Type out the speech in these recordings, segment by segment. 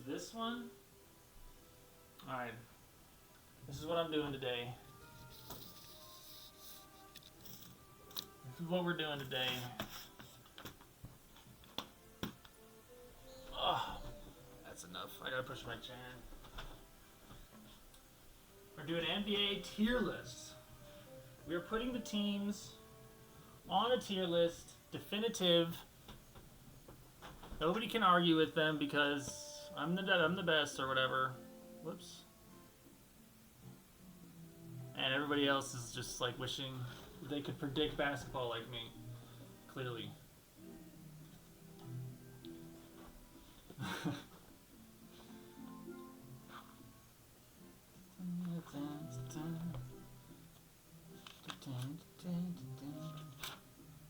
this one. Alright. This is what I'm doing today. This is what we're doing today. Oh, that's enough. I gotta push my chair. We're doing NBA tier lists. We are putting the teams on a tier list, definitive. Nobody can argue with them because I'm the best or whatever. Whoops. And everybody else is just like wishing they could predict basketball like me. Clearly.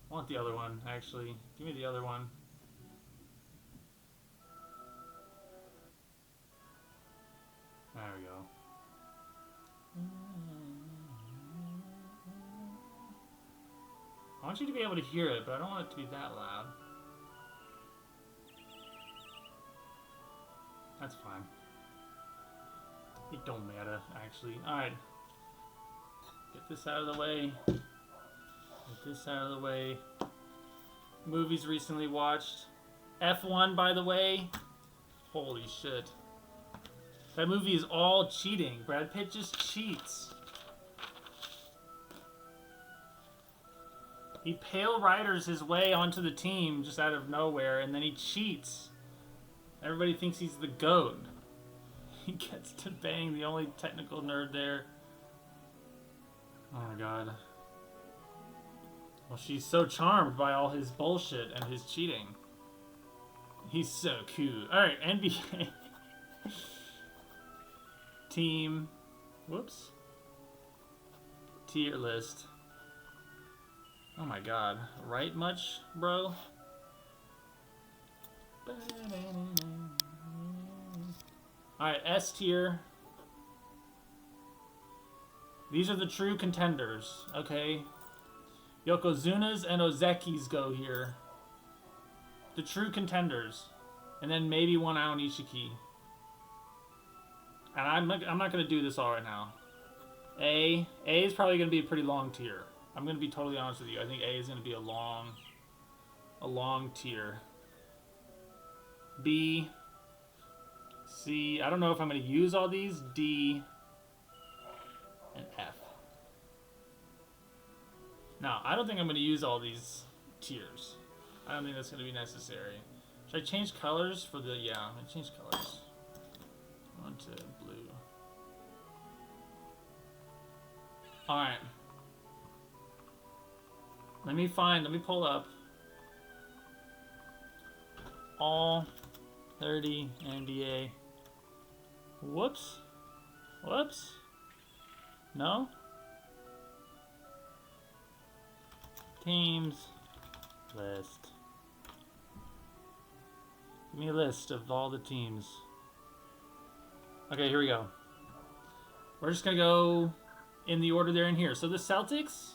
I want the other one, actually. Give me the other one. There we go. I want you to be able to hear it, but I don't want it to be that loud. That's fine. It don't matter, actually. Alright. Get this out of the way. Get this out of the way. Movies recently watched. F1, by the way. Holy shit. That movie is all cheating. Brad Pitt just cheats. He pale riders his way onto the team just out of nowhere, and then he cheats. Everybody thinks he's the GOAT. He gets to bang the only technical nerd there. Oh my god. Well, she's so charmed by all his bullshit and his cheating. He's so cute. Alright, NBA. Team. Whoops. Tier list. Oh my god. Right much, bro? Alright, S tier. These are the true contenders, okay? Yokozunas and Ozekis go here. The true contenders. And then maybe one Aon Ishiki. And I'm not going to do this all right now. A is probably going to be a pretty long tier. I'm going to be totally honest with you. I think A is going to be a long tier. B, C, I don't know if I'm going to use all these. D, and F. Now, I don't think I'm going to use all these tiers. I don't think that's going to be necessary. Should I change colors for the... Yeah, I'm going to change colors. Onto blue. Alright. Let me pull up all 30 NBA. Whoops. No? Teams list. Give me a list of all the teams. Okay, here we go. We're just gonna go in the order they're in here. So the Celtics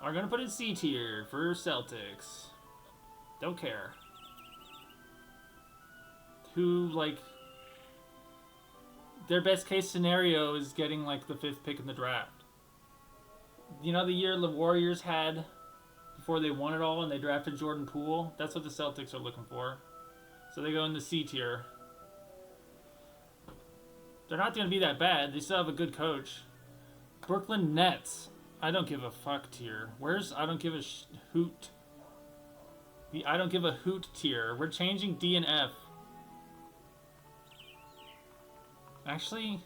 are gonna put in C tier for Celtics. Don't care. Who, like, their best case scenario is getting, like, the 5th pick in the draft. You know the year the Warriors had before they won it all and they drafted Jordan Poole? That's what the Celtics are looking for. So they go in the C tier. They're not going to be that bad. They still have a good coach. Brooklyn Nets. I don't give a fuck tier. Where's I don't give a hoot? The I don't give a hoot tier. We're changing D and F. Actually,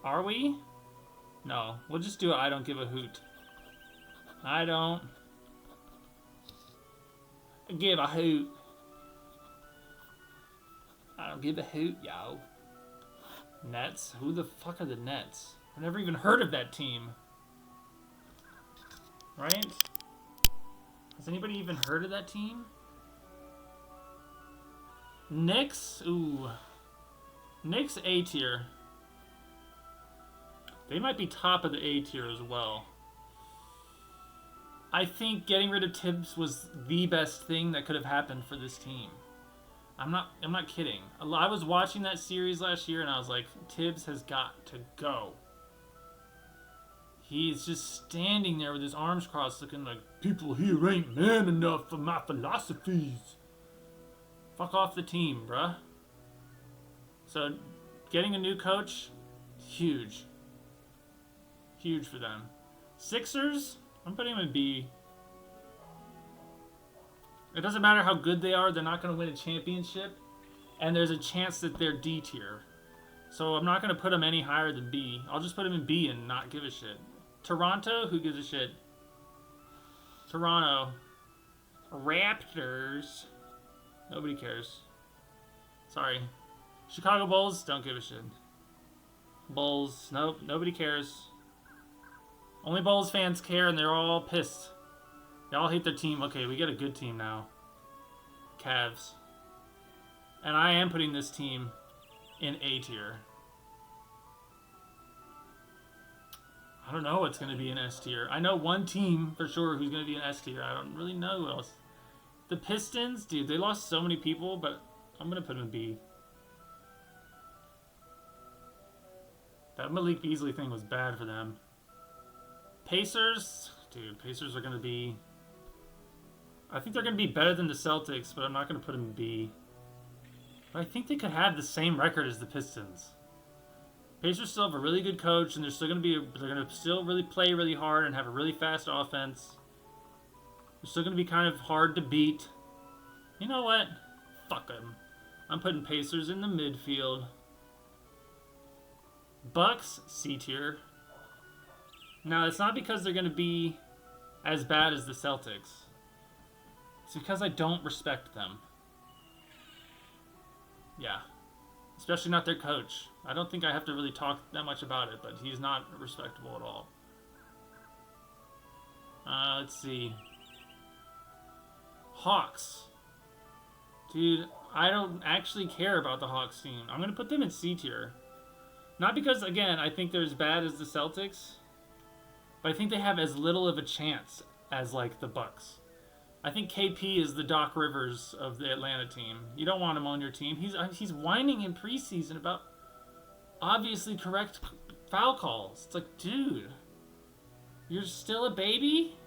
are we? No. We'll just do I don't give a hoot. I don't give a hoot. I don't give a hoot, yo. Nets? Who the fuck are the Nets? I've never even heard of that team. Right? Has anybody even heard of that team? Knicks? Ooh. Knicks A tier. They might be top of the A tier as well. I think getting rid of Tibbs was the best thing that could have happened for this team. I'm not kidding. I was watching that series last year and I was like, Tibbs has got to go. He's just standing there with his arms crossed looking like, people here ain't man enough for my philosophies. Fuck off the team, bruh. So, getting a new coach, huge. Huge for them. Sixers, I'm putting them in B. It doesn't matter how good they are, they're not going to win a championship. And there's a chance that they're D tier. So I'm not going to put them any higher than B. I'll just put them in B and not give a shit. Toronto, who gives a shit? Toronto. Raptors. Nobody cares. Sorry. Chicago Bulls, don't give a shit. Bulls, nope, nobody cares. Only Bulls fans care and they're all pissed. They all hate their team. Okay, we get a good team now. Cavs. And I am putting this team in A tier. I don't know what's going to be in S tier. I know one team for sure who's going to be in S tier. I don't really know who else. The Pistons, dude, they lost so many people, but I'm going to put them in B. That Malik Beasley thing was bad for them. Pacers, dude, Pacers are going to be... I think they're going to be better than the Celtics, but I'm not going to put them in B. But I think they could have the same record as the Pistons. Pacers still have a really good coach, and they're still going to still really play really hard and have a really fast offense. They're still going to be kind of hard to beat. You know what? Fuck them. I'm putting Pacers in the midfield. Bucks, C tier. Now, it's not because they're going to be as bad as the Celtics. It's because I don't respect them. Yeah. Especially not their coach. I don't think I have to really talk that much about it, but he's not respectable at all. Let's see. Hawks. Dude, I don't actually care about the Hawks team. I'm going to put them in C tier. Not because, again, I think they're as bad as the Celtics, but I think they have as little of a chance as, like, the Bucks. I think KP is the Doc Rivers of the Atlanta team. You don't want him on your team. He's whining in preseason about obviously correct foul calls. It's like, dude, you're still a baby?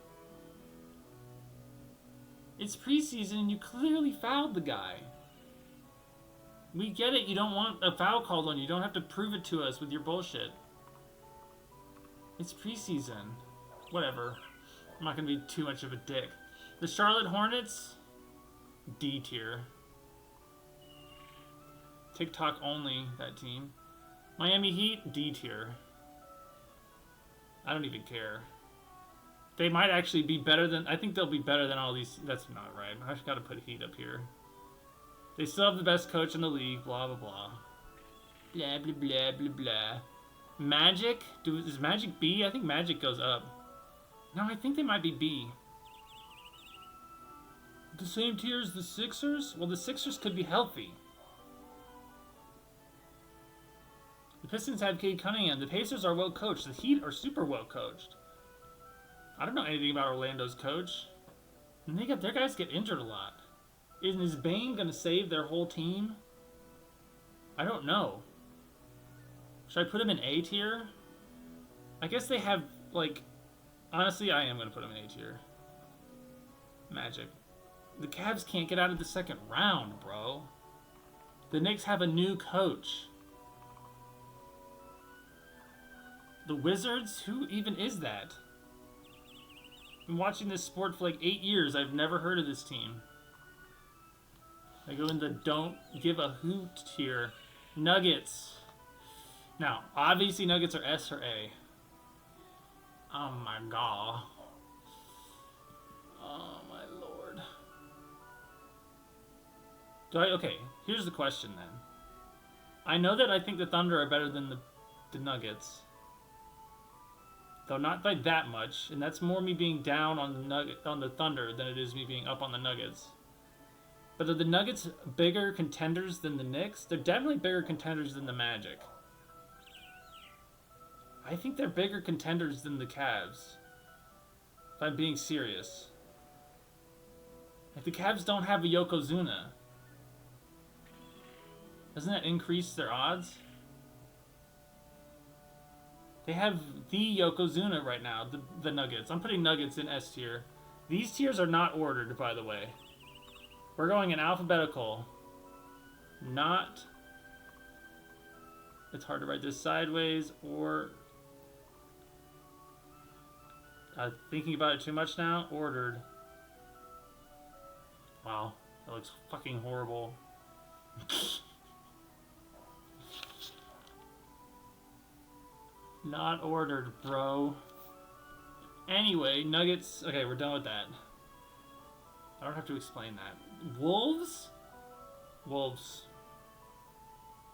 It's preseason and you clearly fouled the guy. We get it. You don't want a foul called on you. You don't have to prove it to us with your bullshit. It's preseason. Whatever. I'm not going to be too much of a dick. The Charlotte Hornets, D tier. TikTok only, that team. Miami Heat, D tier. I don't even care. They might actually be better than... I think they'll be better than all these... That's not right. I've got to put Heat up here. They still have the best coach in the league, blah, blah, blah. Blah, blah, blah, blah, blah. Magic? Is Magic B? I think Magic goes up. No, I think they might be B. The same tier as the Sixers? Well, the Sixers could be healthy. The Pistons have Cade Cunningham. The Pacers are well coached. The Heat are super well coached. I don't know anything about Orlando's coach. And their guys get injured a lot. Is Bane going to save their whole team? I don't know. Should I put him in A tier? I guess they have, like... Honestly, I am going to put him in A tier. Magic. The Cavs can't get out of the second round, bro. The Knicks have a new coach. The Wizards? Who even is that? I've been watching this sport for like 8 years. I've never heard of this team. I go in the don't give a hoot tier. Nuggets. Now, obviously Nuggets are S or A. Oh my god. Oh my lord. Okay, here's the question then. I know that I think the Thunder are better than the Nuggets. Though not by that much, and that's more me being down on the Thunder than it is me being up on the Nuggets. But are the Nuggets bigger contenders than the Knicks? They're definitely bigger contenders than the Magic. I think they're bigger contenders than the Cavs. If I'm being serious. Like, the Cavs don't have a Yokozuna. Doesn't that increase their odds? They have the Yokozuna right now, the Nuggets. I'm putting Nuggets in S tier. These tiers are not ordered, by the way. We're going in alphabetical. Not... It's hard to write this sideways or... thinking about it too much now. Ordered. Wow, that looks fucking horrible. Not ordered, bro. Anyway, Nuggets... Okay, we're done with that. I don't have to explain that. Wolves? Wolves.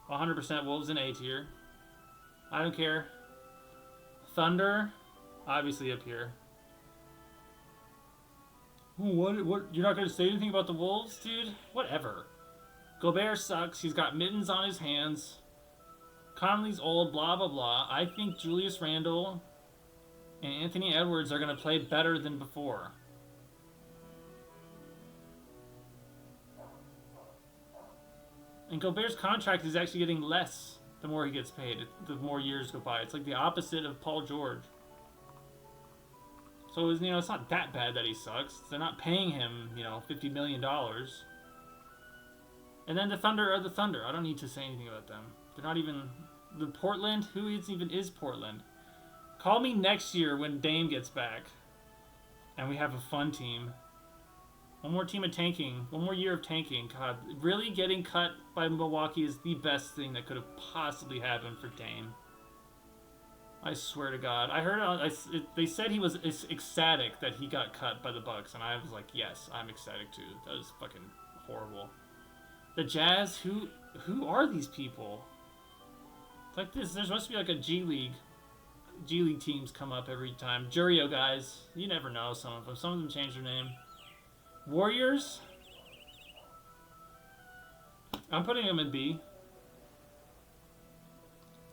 100% Wolves in A tier. I don't care. Thunder? Obviously up here. What? You're not going to say anything about the Wolves, dude? Whatever. Gobert sucks. He's got mittens on his hands. Conley's old, blah, blah, blah. I think Julius Randle and Anthony Edwards are going to play better than before. And Gobert's contract is actually getting less the more he gets paid, the more years go by. It's like the opposite of Paul George. So, you know, it's not that bad that he sucks. They're not paying him, you know, $50 million. And then the Thunder are the Thunder. I don't need to say anything about them. They're not even... The Portland? Who even is Portland? Call me next year when Dame gets back. And we have a fun team. One more team of tanking. One more year of tanking. God, really getting cut by Milwaukee is the best thing that could have possibly happened for Dame. I swear to God. I heard they said he was ecstatic that he got cut by the Bucks, and I was like, yes, I'm ecstatic too. That was fucking horrible. The Jazz, who are these people? It's like this. There's supposed to be like a G League teams come up every time. Jurio guys, you never know. Some of them change their name. Warriors. I'm putting them in B.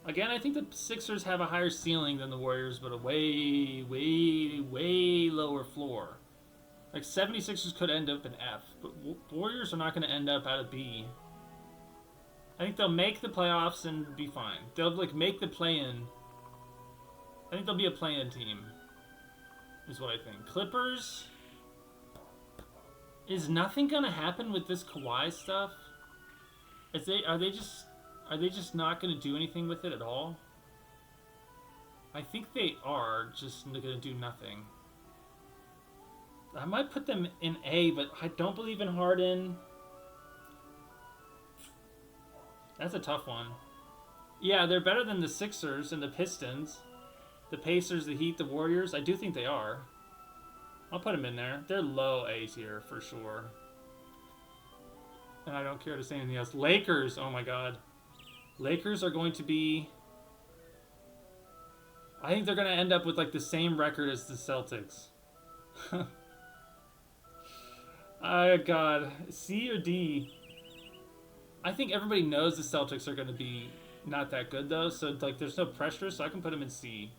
Again, I think the Sixers have a higher ceiling than the Warriors, but a way, way, way lower floor. Like, 76ers could end up in F, but Warriors are not going to end up out of B. I think they'll make the playoffs and be fine. They'll, like, make the play-in. I think they'll be a play-in team, is what I think. Clippers. Is nothing going to happen with this Kawhi stuff? Are they just not going to do anything with it at all? I think they are just going to do nothing. I might put them in A, but I don't believe in Harden. That's a tough one. Yeah, they're better than the Sixers and the Pistons. The Pacers, the Heat, the Warriors. I do think they are. I'll put them in there. They're low A tier for sure. And I don't care to say anything else. Lakers, oh my God. Lakers are going to be... I think they're going to end up with like the same record as the Celtics. God. C or D? I think everybody knows the Celtics are going to be not that good though, so like there's no pressure, so I can put them in C.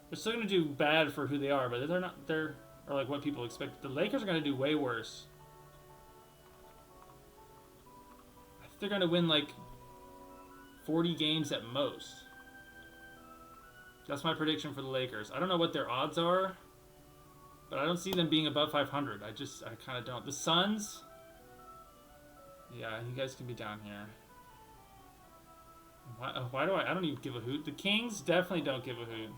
They're still going to do bad for who they are, but they're like what people expect. The Lakers are going to do way worse. I think they're going to win like 40 games at most. That's my prediction for the Lakers. I don't know what their odds are, but I don't see them being above 500. I kind of don't. The Suns, yeah, you guys can be down here. Why do I don't even give a hoot. The Kings definitely don't give a hoot.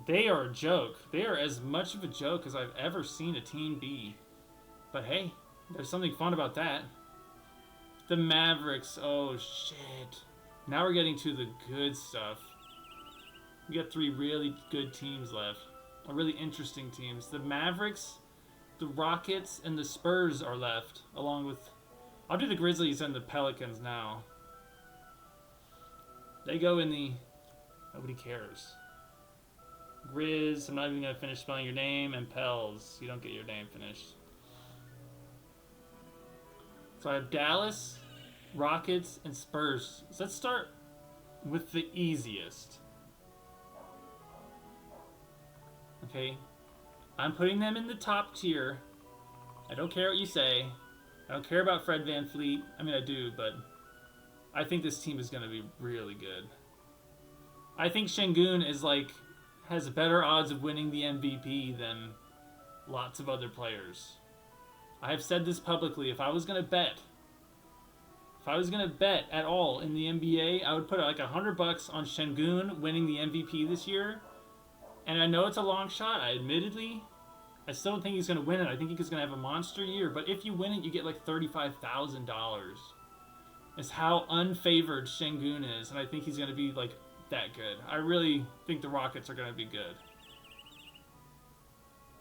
They are a joke. They are as much of a joke as I've ever seen a team be. But hey, there's something fun about that. The Mavericks, oh shit. Now we're getting to the good stuff. We got 3 really good teams left. Or really interesting teams. The Mavericks, the Rockets, and the Spurs are left. Along with... I'll do the Grizzlies and the Pelicans now. They go in the... Nobody cares. Grizz, I'm not even going to finish spelling your name, and Pels. You don't get your name finished. So I have Dallas, Rockets, and Spurs. So let's start with the easiest. Okay, I'm putting them in the top tier. I don't care what you say. I don't care about Fred VanVleet. I mean, I do, but I think this team is going to be really good. I think Şengün is like has better odds of winning the MVP than lots of other players. I have said this publicly. If I was going to bet at all in the NBA, I would put like $100 on Şengün winning the MVP this year. And I know it's a long shot. I still don't think he's going to win it. I think he's going to have a monster year. But if you win it, you get like $35,000. It's how unfavored Şengün is. And I think he's going to be like that good. I really think the Rockets are going to be good.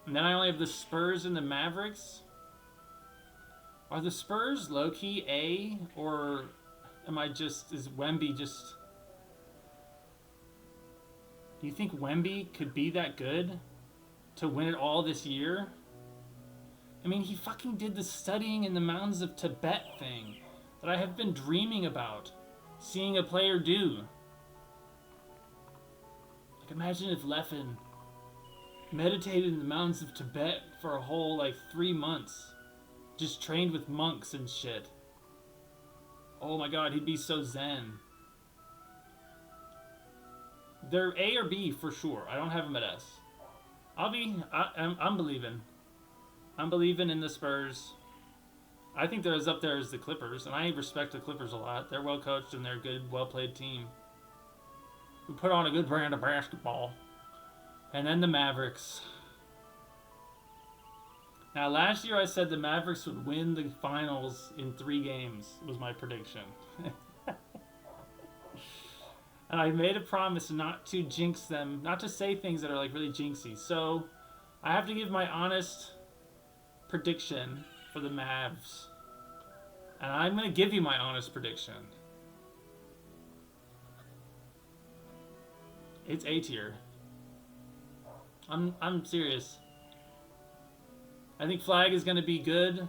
And then I only have the Spurs and the Mavericks. Are the Spurs low-key A? Or is Wemby just... Do you think Wemby could be that good to win it all this year? I mean, he fucking did the studying in the mountains of Tibet thing that I have been dreaming about seeing a player do. Like, imagine if Leffen meditated in the mountains of Tibet for a whole, 3 months. Just trained with monks and shit. Oh my god, he'd be so zen. They're A or B for sure. I don't have them at S. I'm believing. I'm believing in the Spurs. I think they're as up there as the Clippers, and I respect the Clippers a lot. They're well coached and they're a good, well-played team. We put on a good brand of basketball. And then the Mavericks. Now, last year I said the Mavericks would win the finals in 3 games, was my prediction. And I made a promise not to jinx them, not to say things that are really jinxy. So, I have to give my honest prediction for the Mavs. And I'm going to give you my honest prediction. It's A tier. I'm serious. I think Flag is going to be good.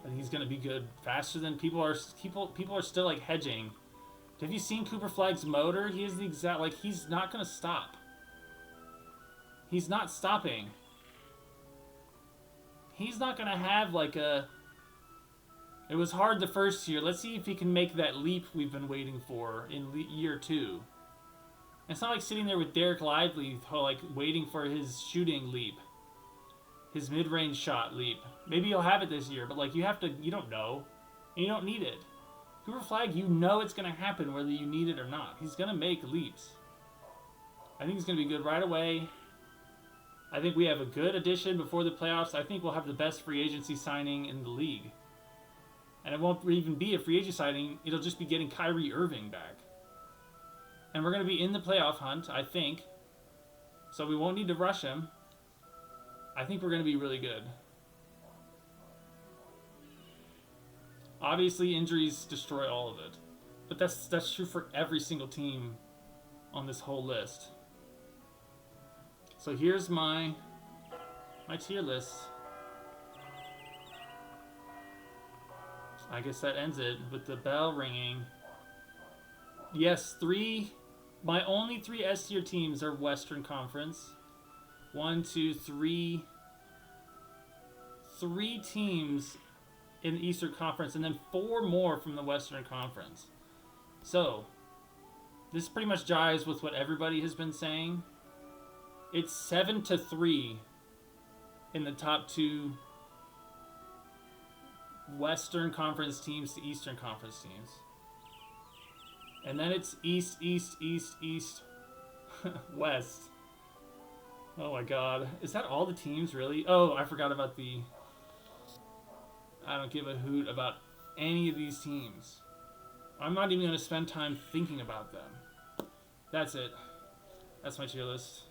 I think he's going to be good faster than people are still hedging. Have you seen Cooper Flag's motor? He is the exact he's not going to stop. He's not stopping. He's not going to have it was hard the first year. Let's see if he can make that leap we've been waiting for in year 2. It's not like sitting there with Derek Lively waiting for his shooting leap. His mid-range shot leap. Maybe he'll have it this year, but you don't know. And you don't need it. Cooper Flag, you know it's going to happen whether you need it or not. He's going to make leaps. I think he's going to be good right away. I think we have a good addition before the playoffs. I think we'll have the best free agency signing in the league. And it won't even be a free agent signing. It'll just be getting Kyrie Irving back. And we're going to be in the playoff hunt, I think. So we won't need to rush him. I think we're going to be really good. Obviously, injuries destroy all of it. But that's true for every single team on this whole list. So here's my tier list. I guess that ends it with the bell ringing. Yes, my only 3 S tier teams are Western Conference. 1, 2, 3. 3 teams in the Eastern Conference, and then 4 more from the Western Conference. So, this pretty much jives with what everybody has been saying. It's 7-3 in the top 2 Western Conference teams to Eastern Conference teams. And then it's East, West. Oh my god. Is that all the teams, really? Oh, I forgot about I don't give a hoot about any of these teams. I'm not even going to spend time thinking about them. That's it. That's my tier list.